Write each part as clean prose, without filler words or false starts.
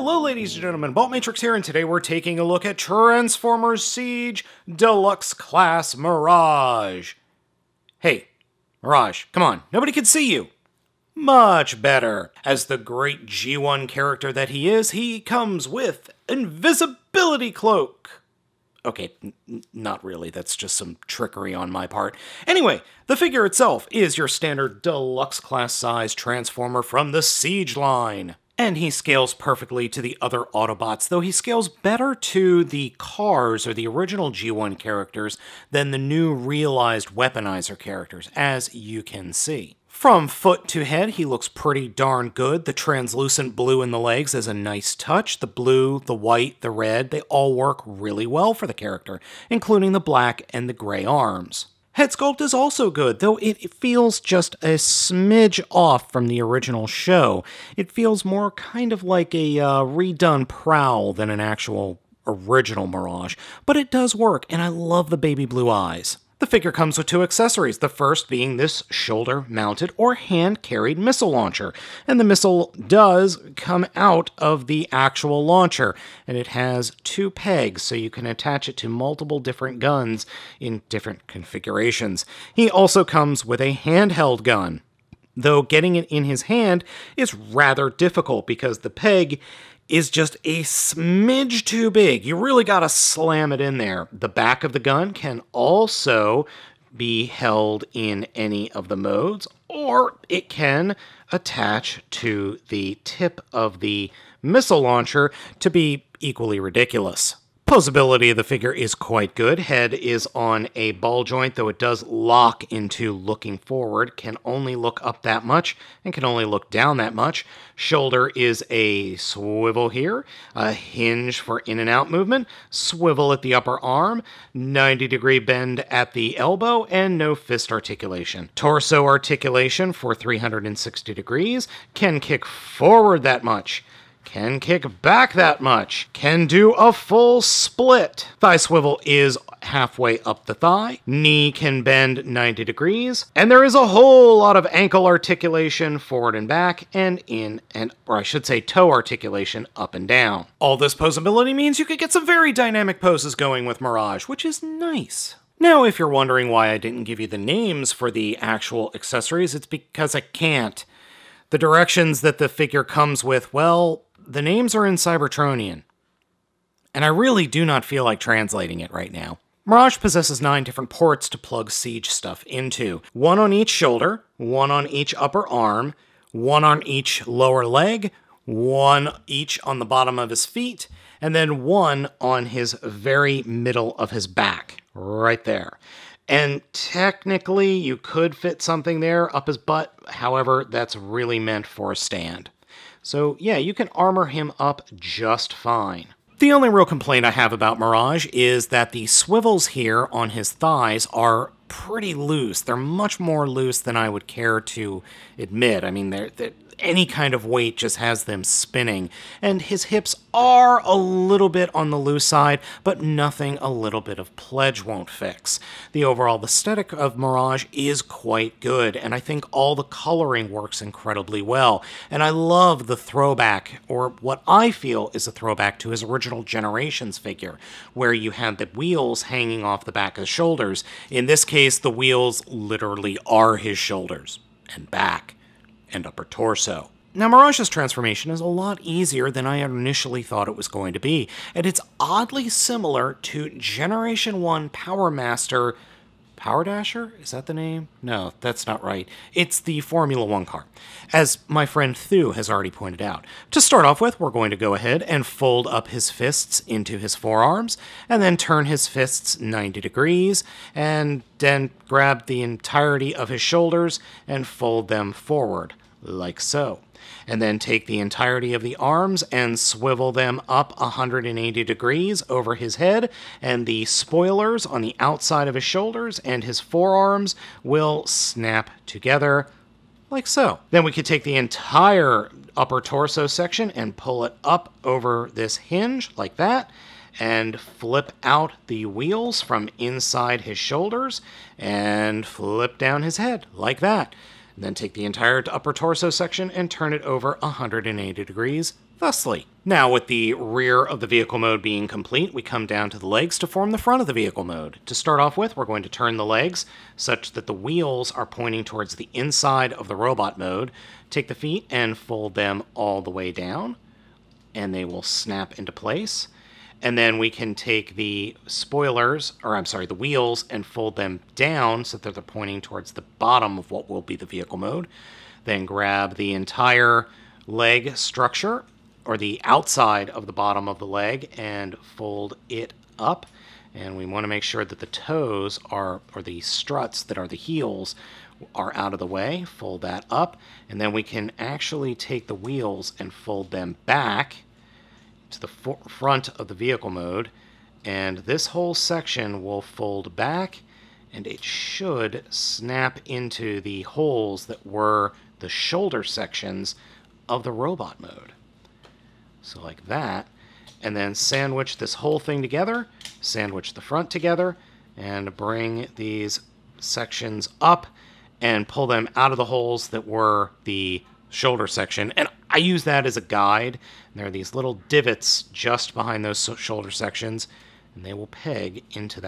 Hello ladies and gentlemen, Baltmatrix here, and today we're taking a look at Transformers Siege Deluxe Class Mirage. Hey, Mirage, come on, nobody can see you. Much better. As the great G1 character that he is, he comes with invisibility cloak. Okay, not really, that's just some trickery on my part. Anyway, the figure itself is your standard deluxe class size Transformer from the Siege line. And he scales perfectly to the other Autobots, though he scales better to the cars or the original G1 characters than the new realized weaponizer characters, as you can see. From foot to head, he looks pretty darn good. The translucent blue in the legs is a nice touch. The blue, the white, the red, they all work really well for the character, including the black and the gray arms. Head sculpt is also good, though it feels just a smidge off from the original show. It feels more kind of like a redone Prowl than an actual original Mirage, but it does work, and I love the baby blue eyes. The figure comes with two accessories, the first being this shoulder-mounted or hand-carried missile launcher, and the missile does come out of the actual launcher, and it has two pegs, so you can attach it to multiple different guns in different configurations. He also comes with a handheld gun, though getting it in his hand is rather difficult because the peg is just a smidge too big. You really gotta slam it in there. The back of the gun can also be held in any of the modes, or it can attach to the tip of the missile launcher to be equally ridiculous. Posability of the figure is quite good. Head is on a ball joint, though it does lock into looking forward, can only look up that much, and can only look down that much. Shoulder is a swivel here, a hinge for in and out movement, swivel at the upper arm, 90-degree bend at the elbow, and no fist articulation. Torso articulation for 360 degrees, can kick forward that much, can kick back that much, can do a full split. Thigh swivel is halfway up the thigh, knee can bend 90 degrees, and there is a whole lot of ankle articulation forward and back, and in and, or I should say toe articulation up and down. All this posability means you could get some very dynamic poses going with Mirage, which is nice. Now, if you're wondering why I didn't give you the names for the actual accessories, it's because I can't. The directions that the figure comes with, well, the names are in Cybertronian, and I really do not feel like translating it right now. Mirage possesses 9 different ports to plug Siege stuff into. 1 on each shoulder, 1 on each upper arm, 1 on each lower leg, 1 each on the bottom of his feet, and then 1 on his very middle of his back, right there. And technically, you could fit something there up his butt, however, that's really meant for a stand. So yeah, you can armor him up just fine. The only real complaint I have about Mirage is that the swivels here on his thighs are pretty loose. They're much more loose than I would care to admit. I mean, they're any kind of weight just has them spinning. And his hips are a little bit on the loose side, but nothing a little bit of pledge won't fix. The overall aesthetic of Mirage is quite good, and I think all the coloring works incredibly well. And I love the throwback, or what I feel is a throwback to his original Generations figure, where you had the wheels hanging off the back of the shoulders. In this case, the wheels literally are his shoulders and back and upper torso. Now, Mirage's transformation is a lot easier than I initially thought it was going to be, and it's oddly similar to Generation 1 Power Master Power Dasher? Is that the name? No, that's not right. It's the Formula 1 car, as my friend Thu has already pointed out. To start off with, we're going to go ahead and fold up his fists into his forearms, and then turn his fists 90 degrees, and then grab the entirety of his shoulders and fold them forward, like so. And then take the entirety of the arms and swivel them up 180 degrees over his head, and the spoilers on the outside of his shoulders and his forearms will snap together like so. Then we could take the entire upper torso section and pull it up over this hinge like that, and flip out the wheels from inside his shoulders and flip down his head like that. And then take the entire upper torso section and turn it over 180 degrees, thusly. Now, with the rear of the vehicle mode being complete, we come down to the legs to form the front of the vehicle mode. To start off with, we're going to turn the legs such that the wheels are pointing towards the inside of the robot mode. Take the feet and fold them all the way down, and they will snap into place. And then we can take the the wheels, and fold them down so that they're pointing towards the bottom of what will be the vehicle mode. Then grab the entire leg structure, or the outside of the bottom of the leg, and fold it up. And we want to make sure that the toes or the struts that are the heels, are out of the way. Fold that up, and then we can actually take the wheels and fold them back to the front of the vehicle mode, and this whole section will fold back, and it should snap into the holes that were the shoulder sections of the robot mode. So like that, and then sandwich this whole thing together, sandwich the front together, and bring these sections up and pull them out of the holes that were the shoulder section. And I use that as a guide. And there are these little divots just behind those shoulder sections, and they will peg into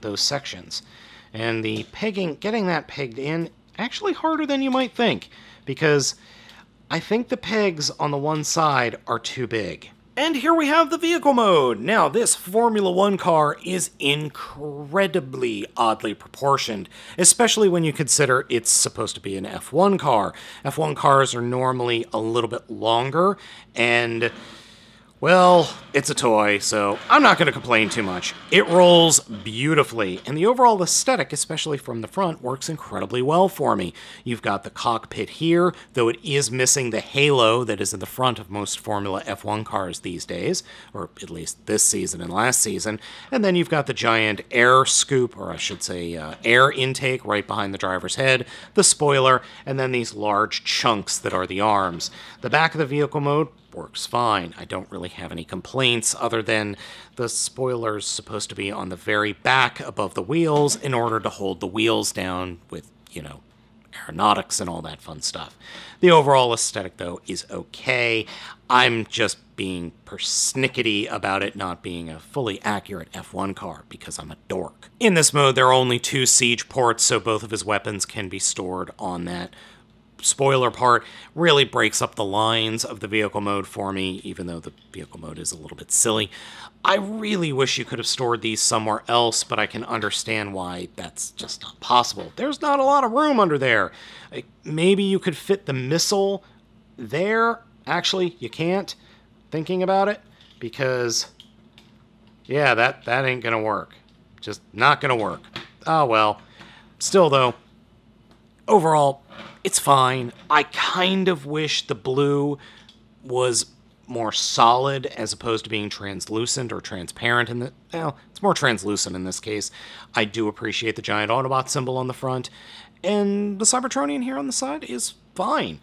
those sections. And the pegging, getting that pegged in, actually harder than you might think, because I think the pegs on the one side are too big. And here we have the vehicle mode. Now, this Formula One car is incredibly oddly proportioned, especially when you consider it's supposed to be an F1 car. F1 cars are normally a little bit longer, and, well, it's a toy, so I'm not going to complain too much. It rolls beautifully, and the overall aesthetic, especially from the front, works incredibly well for me. You've got the cockpit here, though it is missing the halo that is in the front of most Formula F1 cars these days, or at least this season and last season. And then you've got the giant air scoop, or I should say air intake right behind the driver's head, the spoiler, and then these large chunks that are the arms. The back of the vehicle mode works fine. I don't really have any complaints other than the spoiler's supposed to be on the very back above the wheels in order to hold the wheels down with, you know, aeronautics and all that fun stuff. The overall aesthetic, though, is okay. I'm just being persnickety about it not being a fully accurate F1 car because I'm a dork. In this mode, there are only 2 siege ports, so both of his weapons can be stored on that spoiler part. Really breaks up the lines of the vehicle mode for me, even though the vehicle mode is a little bit silly. I really wish you could have stored these somewhere else, but I can understand why that's just not possible. There's not a lot of room under there. Maybe you could fit the missile there. Actually, you can't, thinking about it, because, yeah, that ain't gonna work. Just not gonna work. Oh well. Still, though, overall, it's fine. I kind of wish the blue was more solid as opposed to being translucent or transparent in the... Well, it's more translucent in this case. I do appreciate the giant Autobot symbol on the front, and the Cybertronian here on the side is fine.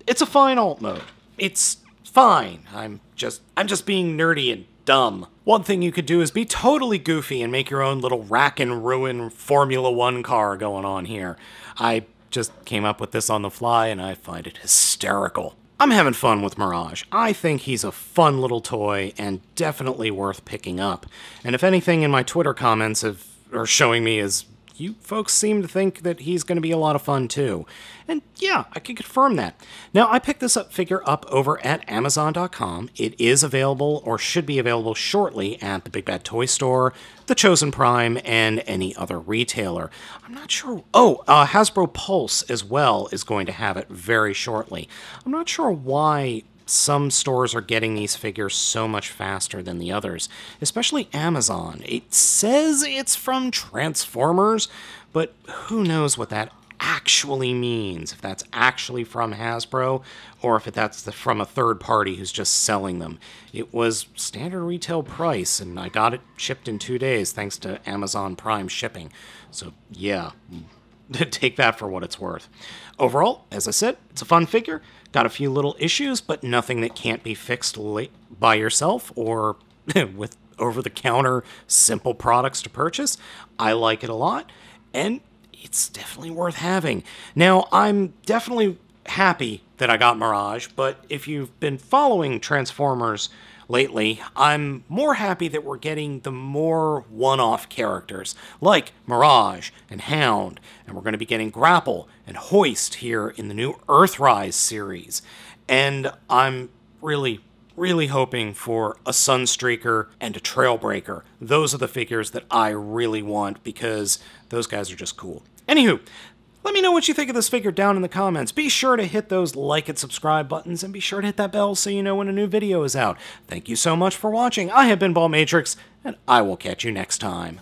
It's a fine alt mode. It's fine. I'm just being nerdy and dumb. One thing you could do is be totally goofy and make your own little rack and ruin Formula One car going on here. I just came up with this on the fly, and I find it hysterical. I'm having fun with Mirage. I think he's a fun little toy and definitely worth picking up. And if anything in my Twitter comments are showing me is you folks seem to think that he's going to be a lot of fun too. And yeah, I can confirm that. Now, I picked this figure up over at Amazon.com. It is available, or should be available shortly, at the Big Bad Toy Store, the Chosen Prime, and any other retailer. I'm not sure... Oh, Hasbro Pulse as well is going to have it very shortly. I'm not sure why some stores are getting these figures so much faster than the others, especially Amazon. It says it's from Transformers, but who knows what that actually means, if that's actually from Hasbro, or if that's from a third party who's just selling them. It was standard retail price, and I got it shipped in 2 days thanks to Amazon Prime shipping. So yeah, take that for what it's worth. Overall, as I said, it's a fun figure. Got a few little issues, but nothing that can't be fixed by yourself or with over-the-counter simple products to purchase. I like it a lot, and it's definitely worth having. Now, I'm definitely happy that I got Mirage, but if you've been following Transformers lately, I'm more happy that we're getting the more one-off characters, like Mirage and Hound, and we're going to be getting Grapple and Hoist here in the new Earthrise series. And I'm really hoping for a Sunstreaker and a Trailbreaker. Those are the figures that I really want because those guys are just cool. Anywho, let me know what you think of this figure down in the comments. Be sure to hit those like and subscribe buttons, and be sure to hit that bell so you know when a new video is out. Thank you so much for watching. I have been Baltmatrix, and I will catch you next time.